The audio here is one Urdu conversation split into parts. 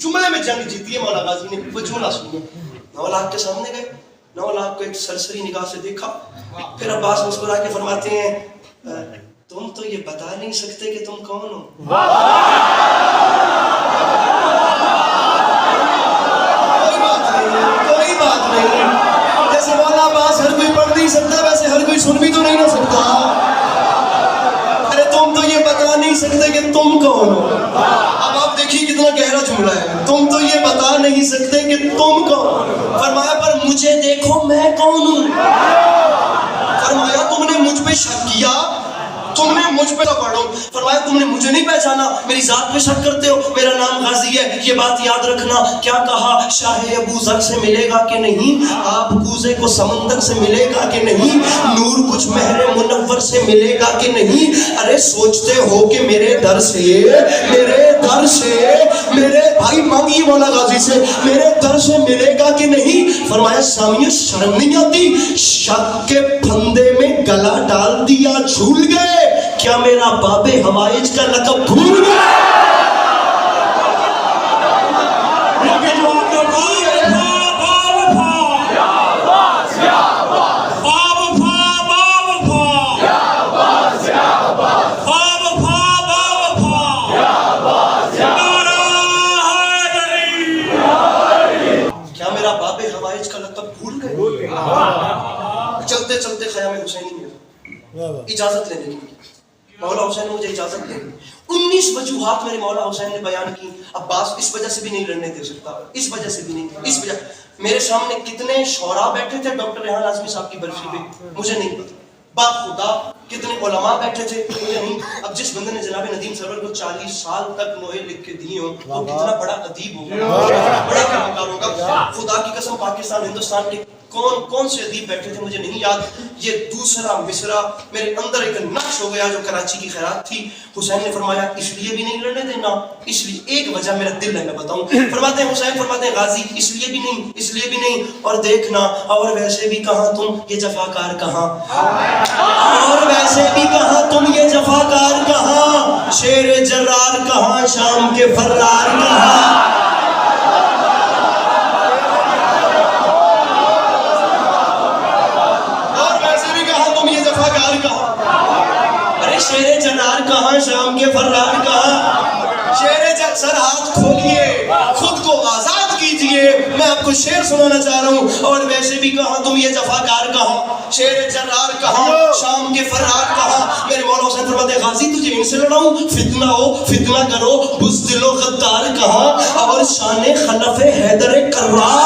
جملے میں جنگ جیتی ہے مولا غازی نے. وہ جملہ سنیے. 9 لاکھ کے سامنے گئے, 9 لاکھ کو ایک سرسری نگاہ سے دیکھا. پھر عباس مسکرا کے فرماتے ہیں تم تو یہ بتا نہیں سکتے کہ تم کون ہو. کوئی بات نہیں. جیسے مولا عباس ہر کوئی پڑھ نہیں سکتا ویسے ہر کوئی سن بھی تو نہیں نہ سکتا. ارے تم تو یہ بتا نہیں سکتے کہ تم کون ہو. اب آپ دیکھیے کتنا گہرا جملہ ہے. تم تو یہ بتا نہیں سکتے کہ تم کون. فرمایا پر مجھے دیکھو میں کون ہوں. فرمایا تم نے مجھ پہ شک کیا, تم نے مجھ پہ پڑھو. فرمایا تم نے مجھے نہیں پہچانا, میری ذات پہ شک کرتے ہو. میرا نام غازی ہے, یہ بات یاد رکھنا. کیا کہا, شاہ ابو ذر سے ملے گا کہ نہیں, آپ کوزے کو سمندر سے ملے گا کہ نہیں, نور کچھ مہر منور سے ملے گا کہ نہیں. ارے سوچتے ہو کہ میرے در سے میرے بھائی مانگی مولا غازی سے, میرے در سے ملے گا کہ نہیں. فرمایا سامیوں شرم نہیں آتی, شک کے پھندے میں گلا ڈال دیا جھول گئے, کیا میرا باب حوائج کا لقب بھول گئے. چلتے چلتے خیام حسینی میں اجازت لینے کی, مولا حسین نے مجھے اجازت دے دی. 19 وجوہات میرے مولا حسین نے بیان کی. عباس اس وجہ سے بھی نہیں لڑنے دے سکتا, اس وجہ سے بھی نہیں, اس وجہ. میرے سامنے کتنے شعراء بیٹھے تھے ڈاکٹر ریحان اعظمی صاحب کی برسی پہ, مجھے نہیں پتا. باپ خدا کتنے علماء بیٹھے تھے, مجھے نہیں. اب جس بندے نے جناب ندیم سرور کو 40 سال تک نوحے لکھ کے دیے ہوں, وہ کتنا بڑا ادیب ہوگا, بڑا کلاکار ہوگا. خدا کی قسم پاکستان ہندوستان کے کون سے ادیب بیٹھے تھے مجھے نہیں یاد. یہ دوسرا مصرع میرے اندر ایک نقش ہو گیا جو کراچی کی خیرات تھی. حسین نے فرمایا اس لیے بھی نہیں لڑنے دینا, اس لیے ایک وجہ میرا دل ہے میں بتاؤں. فرماتے ہیں حسین, فرماتے ہیں غازی اس لیے بھی نہیں, اس لیے بھی نہیں. اور دیکھنا, اور ویسے بھی کہاں تم یہ جفاکار کہاں, اور ویسے بھی کہاں تم یہ جفاکار کہاں, شیر جرار کہاں, شام کے فرار کہاں. شیر جنار کہاں, شام کے فرار کہاں. شیر سر ہاتھ کھولیے, خود کو آزاد کیجئے, میں آپ کو شعر سنانا چاہ رہا ہوں. اور ویسے بھی کہاں تم یہ جفاکار کہاں, شیر جنار کہاں, شام کے فرار کہاں. میرے مولا حسین فرماتے ہیں غازی تجھے ان سے لڑاؤں, فتنہ ہو فتنہ کرو, بزدل و غدار کہاں. اور شان خلف حیدر کرار,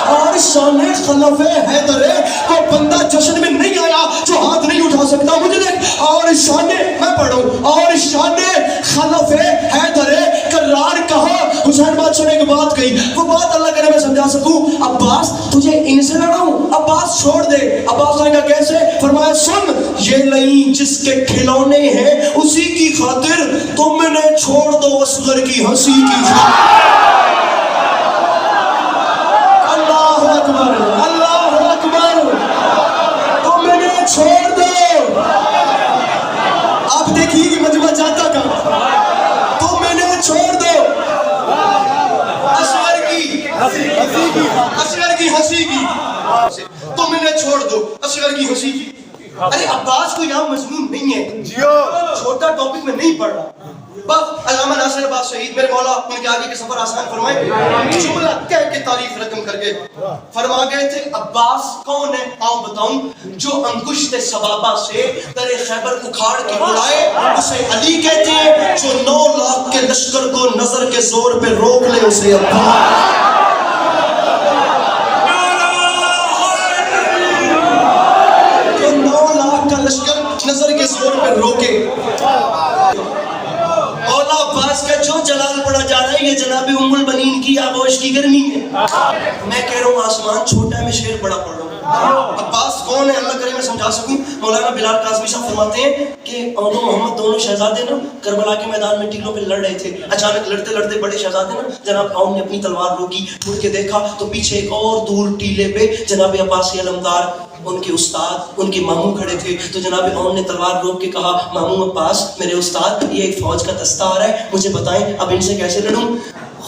اور شان خلف حیدر, وہ بندہ جشن میں نہیں آیا جو ہاتھ نہیں اٹھا سکتا. مجھے دیکھ, اور شان میں پڑھوں, اور شان خلف حیدر کرار کہاں. حسین بادشاہ نے ایک بات کہی, وہ بات اللہ کرے میں سمجھا سکوں. عباس تجھے ان سے لڑاؤں, عباس چھوڑ دے. عباس نے کہا کیسے. فرمایا سن, یہ لئی جس کے کھلونے ہیں اسی کی خاطر تم نے چھوڑ دو اصغر کی ہنسی کی خاطر. اللہ اکبر, اللہ اکبر, تم نے چھوڑ دو. آپ دیکھیے کہ مجمع جاتا کہاں, تم نے چھوڑ دو اصغر کی ہنسی کی, تم نے چھوڑ دو اصغر کی ہنسی کی. ارے عباس کو یہاں مضمون نہیں ہے, چھوٹا ٹاپک میں نہیں پڑھ رہا. علامہ ناصر عباس شہید میرے مولا ان کے آگے کے سفر آسان فرمائے. جملہ کہہ کے تعریف رقم کر کے فرما گئے تھے عباس کون ہے, آؤ بتاؤں. جو انگشت صبابہ سے در خیبر اکھاڑ کے اڑائے اسے علی کہتے ہیں, جو 9 لاکھ کے لشکر کو نظر کے زور پہ روک لے اسے عباس. جو 9 لاکھ کا لشکر نظر کے زور پہ روکے. مولا عباس کا جو جلال پڑا جا رہا ہے یہ جناب ام البنین کی آغوش کی گرمی ہے. میں کہہ رہا ہوں آسمان چھوٹا ہے, میں شعر بڑا پڑھ رہا ہوں. عباس کون ہے اللہ کرے میں سمجھا سکوں. مولانا بلال کاظمی صاحب فرماتے ہیں کہ عمر و محمد دونوں شہزادے نا کربلا کے میدان میں ٹیلوں پہ لڑ رہے تھے. اچانک لڑتے لڑتے بڑے شہزادے نا جناب عون نے اپنی تلوار روکی, مڑ کے دیکھا تو پیچھے ایک اور دور ٹیلے پہ جناب عباسی علمدار ان کے استاد ان کے ماموں کھڑے تھے. تو جناب عون نے تلوار روک کے کہا, ماموں عباس میرے استاد, یہ ایک فوج کا دستہ آ رہا ہے, مجھے بتائیں اب ان سے کیسے لڑوں.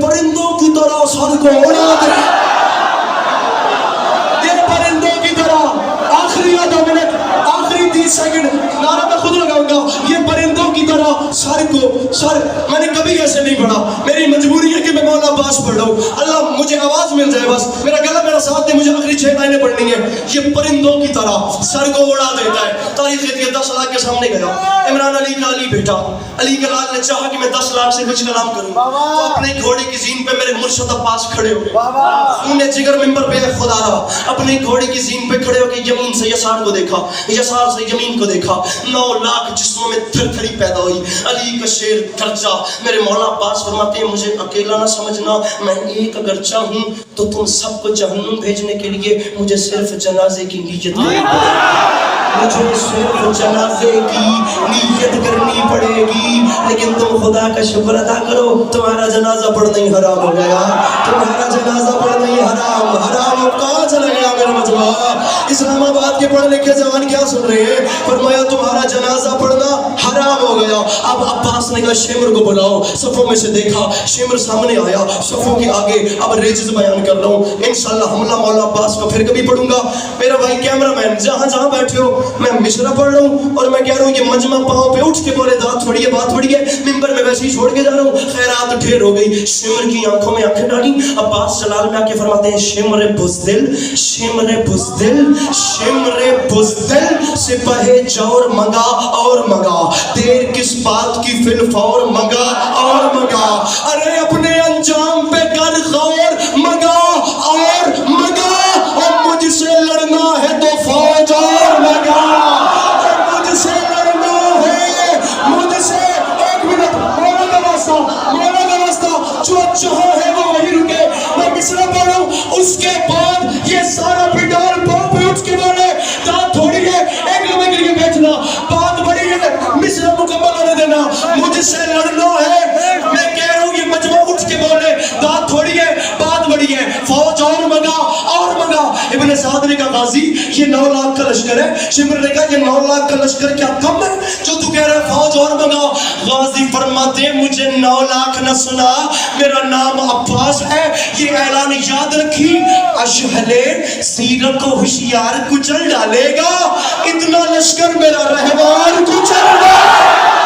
پرندوں کی طرح سر کو اڑا دے، یہ پرندوں کی طرح، آخری آدھا منٹ، آخری 30 سیکنڈ، نعرہ میں خود لگاؤں گا، یہ پرندوں کی طرح سر میں نے کبھی ایسے نہیں پڑھا، میری مجبوری ہے کہ میں مولا عباس پڑھ رہا ہوں، اللہ مجھے آواز مل جائے بس، میرا گلا میرا ساتھ دے، مجھے آخری 6 لائنیں پڑھنی ہے۔ یہ پرندوں کی طرح سر کو اڑا دیتا ہے۔ تاریخ یہ 10 لاکھ کے سامنے گیا، عمران علی کا علی بیٹا، علی کے لال نے چاہا کہ میں 10 لاکھ سے کچھ کلام کروں، تو اپنے گھوڑے کی زین پہ میرے مرشد عباس کھڑے ہوئے، خون جگر ممبر پہ خدا رہا، اپنے گھوڑے کی زین پہ کھڑے ہو کے یمین سے یسار کو دیکھا، یسار سے یمین کو دیکھا، 9 لاکھ جسموں میں تھر تھری پیدا ہوئی، علی کا شیر گرجا۔ میرے مولا عباس فرماتے ہیں مجھے اکیلا نہ سمجھنا، میں ایک اگرچہ ہوں تو تم سب کو جہنم بھیجنے کے لیے مجھے صرف جنازے کی نیت کرنی پڑے گی، مجھے صرف جنازے کی نیت کرنی پڑے گی، لیکن تم خدا کا شکر ادا کرو، تمہارا جنازہ پڑھنا ہی حرام ہو گیا، تمہارا جنازہ پڑھنا ہی حرام اب کہاں چلا گیا میرا مجموعہ؟ اسلام آباد کے پڑھ لکھے جوان کیا سن رہے ہیں؟ فرمایا تمہارا جنازہ پڑھنا حرام ہو گیا۔ اب عباس نے کہا شمر کو بلاؤ، صفوں میں سے دیکھا، شمر سامنے آیا، صفوں کے آگے، اب ریجز بیان کر رہا ہوں، انشاءاللہ حملہ مولا عباس کو پھر کبھی پڑھوں گا۔ میرا بھائی کیمرہ مین جہاں بیٹھے ہو، میں مشرہ پڑھ رہا ہوں اور میں کہہ رہا ہوں یہ مجمع پاؤں پہ اٹھ کے بولے دات پڑھیے، بات پڑھیے، ممبر میں ویسے ہی چھوڑ کے جا رہا ہوں، خیرات ڈھیر ہو گئی۔ شمر کی آنکھوں میں آنکھیں ڈالی، عباس جلال میں آ کے فرماتے ہیں شمر بزدل، شمر بزدل، شمر بزدل، سپاہ جور منگا اور منگا، دیر کس بات کی فی الفور منگا اور منگا، ارے اپنے انجام پہ کر غور، منگا اور منگا، اور مجھ سے لڑنا ہے تو فوج اور منگا، اور مجھ سے لڑنا ہے، مجھ سے ایک منٹ مولا کا واسطہ جو چاہو ہے وہ وہی رکے، میں مصرع پڑھوں، اس کے بعد یہ سارا پنڈال پاؤں پہ اٹھ کے بولے دانت تھوڑی ہے، ایک لمحے کے لیے بیٹھنا، بات بڑی ہے، مصرع مکمل ہونے دینا، مجھ سے لڑنا ہے، میں کہہ رہا ہوں یہ مجمع اٹھ کے بولے دانت تھوڑی ہے، بات بڑی ہے، فوج اور منگا اور منگا۔ ابن سعد نے کہا غازی یہ 9 لاکھ کا لشکر ہے، شمر نے کہا یہ 9 لاکھ کا لشکر کیا کم ہے جو تو کہہ رہا ہے فوج اور منگا؟ غازی فرماتے ہیں مجھے 9 لاکھ نہ سنا، میرا نام عباس ہے، یہ اعلان یاد رکھی، اشہل سیرت کو ہوشیار کچل ڈالے گا، اتنا لشکر میرا رہوار کچل ڈالے گا۔